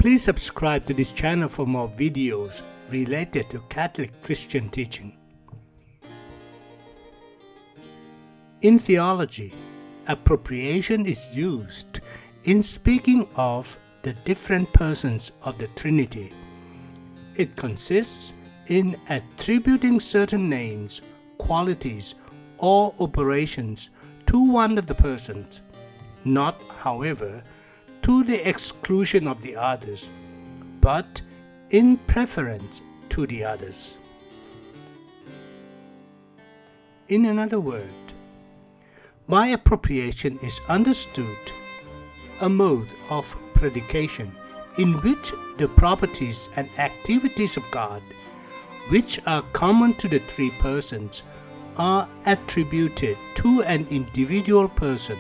Please subscribe to this channel for more videos related to Catholic Christian teaching. In theology, appropriation is used in speaking of the different persons of the Trinity. It consists in attributing certain names, qualities, or operations to one of the persons, not, however, to the exclusion of the others, but in preference to the others. In another word, by appropriation is understood a mode of predication in which the properties and activities of God, which are common to the three persons, are attributed to an individual person.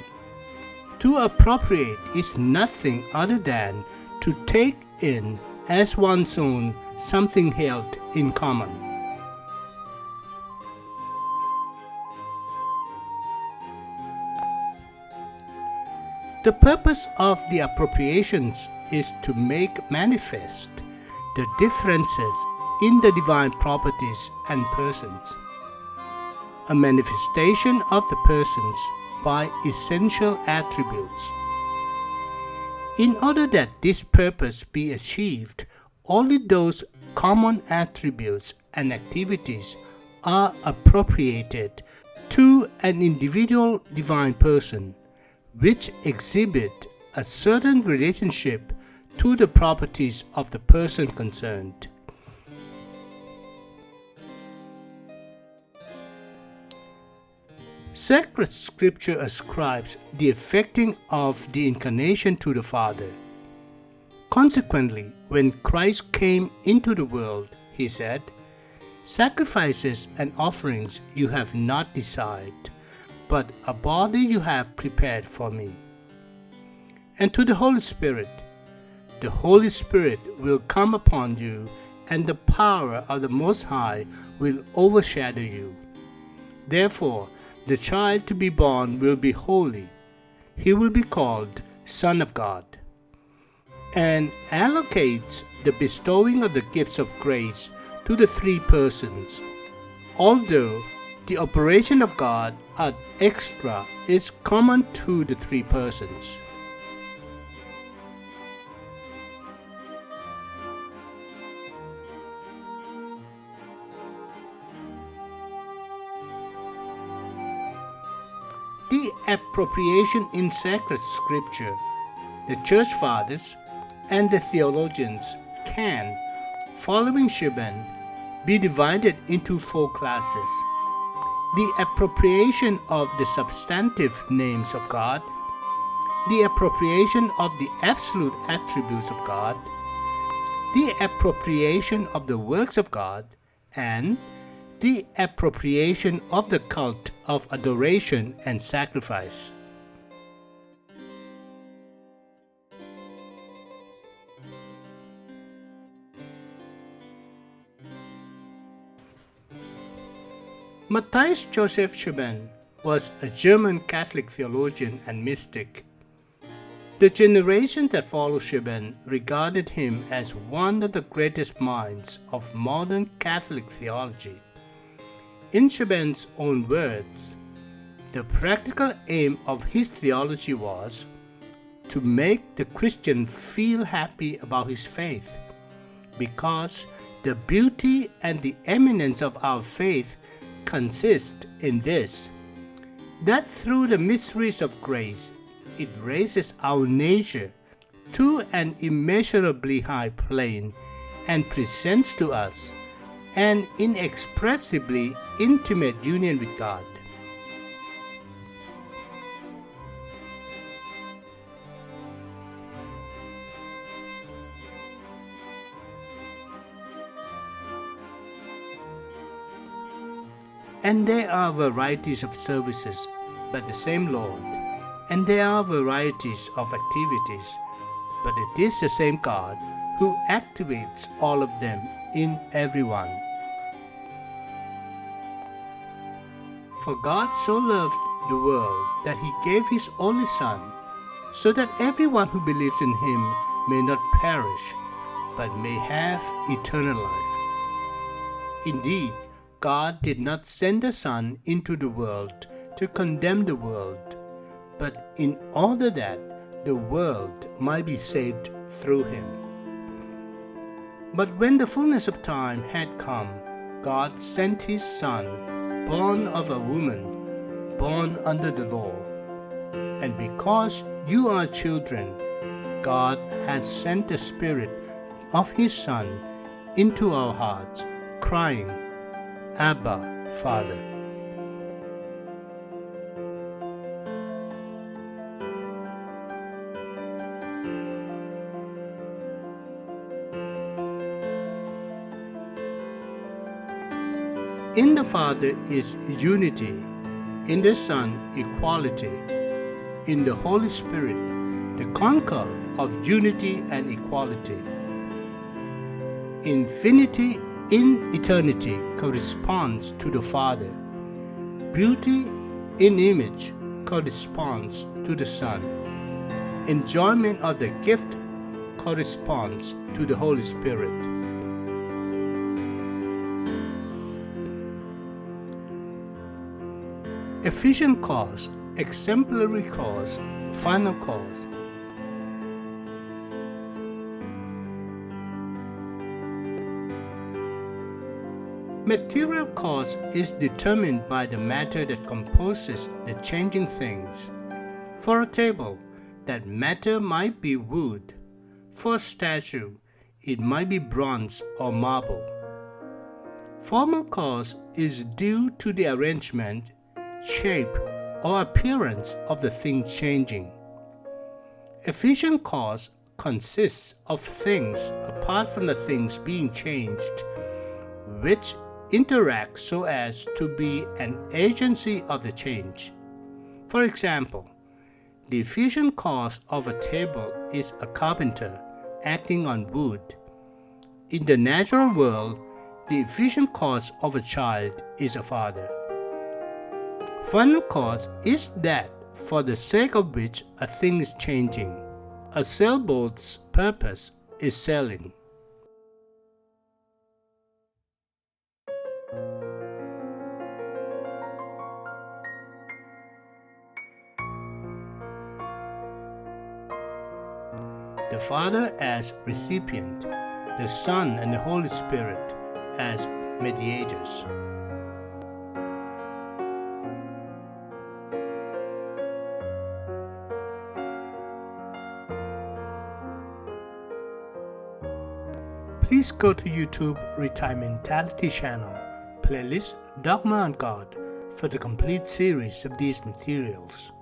To appropriate is nothing other than to take in as one's own something held in common. The purpose of the appropriations is to make manifest the differences in the divine properties and persons, a manifestation of the persons by essential attributes. In order that this purpose be achieved, only those common attributes and activities are appropriated to an individual divine person, which exhibit a certain relationship to the properties of the person concerned. Sacred Scripture ascribes the effecting of the Incarnation to the Father. Consequently, when Christ came into the world, he said, "Sacrifices and offerings you have not desired, but a body you have prepared for me." And to the Holy Spirit, "The Holy Spirit will come upon you, and the power of the Most High will overshadow you. Therefore, the child to be born will be holy. He will be called Son of God," and allocates the bestowing of the gifts of grace to the three persons, although the operation of God ad extra is common to the three persons. The appropriation in sacred scripture, the church fathers and the theologians can, following Shiban, be divided into four classes: the appropriation of the substantive names of God, the appropriation of the absolute attributes of God, the appropriation of the works of God, and the appropriation of the cult of adoration and sacrifice. Matthias Joseph Shiban was a German Catholic theologian and mystic. The generation that followed Shiban regarded him as one of the greatest minds of modern Catholic theology. In Shiban's own words, the practical aim of his theology was to make the Christian feel happy about his faith, because the beauty and the eminence of our faith consist in this, that through the mysteries of grace, it raises our nature to an immeasurably high plane and presents to us an inexpressibly intimate union with God. And there are varieties of services by the same Lord, and there are varieties of activities, but it is the same God who activates all of them in everyone. For God so loved the world that he gave his only Son, so that everyone who believes in him may not perish, but may have eternal life. Indeed, God did not send the Son into the world to condemn the world, but in order that the world might be saved through him. But when the fullness of time had come, God sent his Son, born of a woman, born under the law. And because you are children, God has sent the Spirit of his Son into our hearts, crying, Abba, Father. In the Father is unity, in the Son equality, in the Holy Spirit the concord of unity and equality. Infinity in eternity corresponds to the Father. Beauty in image corresponds to the Son. Enjoyment of the gift corresponds to the Holy Spirit. Efficient cause, exemplary cause, final cause. Material cause is determined by the matter that composes the changing things. For a table, that matter might be wood. For a statue, it might be bronze or marble. Formal cause is due to the arrangement, shape, or appearance of the thing changing. Efficient cause consists of things apart from the things being changed, which interact so as to be an agency of the change. For example, the efficient cause of a table is a carpenter acting on wood. In the natural world, the efficient cause of a child is a father. Final cause is that for the sake of which a thing is changing. A sailboat's purpose is sailing. The Father as recipient, the Son and the Holy Spirit as mediators. Please go to YouTube Retimentality channel, playlist Dogma on God for the complete series of these materials.